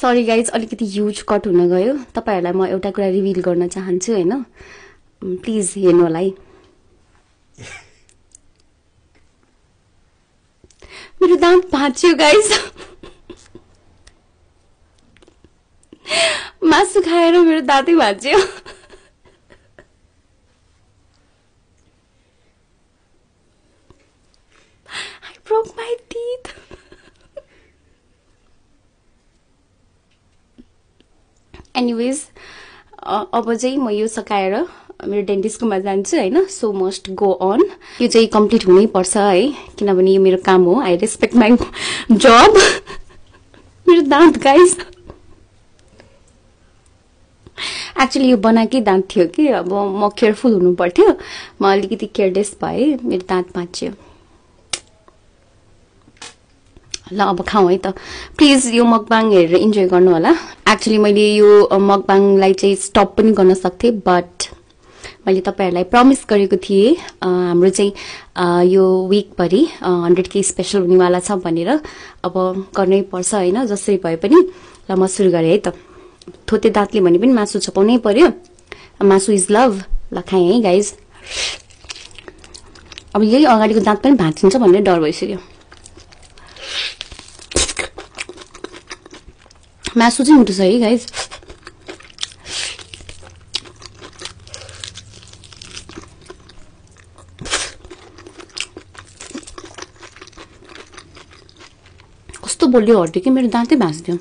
sorry guys अलिकति huge cut हुन गयो तपाईहरुलाई म एउटा कुरा रिभिल गर्न चाहन्छु हैन प्लिज हेर्नु होला है मेरो दाँत भाँच्यो गाइज मासु खाएर मेरो दाँतै भाँच्यो I broke my teeth anyways अब चाहिँ म यो सकाएर मेरो डेन्टिस्टकोमा जान्छु हैन सो मस्ट गो अन यो चाहिँ कम्प्लिट हुनै पर्छ है किनभने यो मेरो काम हो आई रेस्पेक्ट माइ जब मेरो दाँत गाइस एक्चुअली यो बनाएकै दाँत थियो कि अब म केयरफुल हुनु पर्थ्यो म अलिकति केयरलेस भए मेरो दाँत भाँच्यो ल अब खाऊ है त प्लिज यो मकबाङ हेरेर इन्जोय गर्नु होला एक्चुअली मैले यो मकबाङलाई चाहिँ स्टप पनि गर्न सक्थे बट मैले तपाईहरुलाई प्रमिस गरेको थिए हाम्रो चाहिँ यो वीक भरि 100K स्पेशल हुनेवाला छ भनेर अब गर्नै पर्छ हैन जसरी भए पनि ल म सुरु गरे है त थोते दाँतले भने पनि मासु छपाउनै पर्यो मासु इज लभ ल खाए है गाइज अब यही अगाडिको दाँत पनि भाँचिन्छ भन्ने डर भइसक्यो मासु चाहिँ मिठो छ है गाइज कस्तो बोल्यो हट्यो कि मेरो दाँतै भाँच्दियो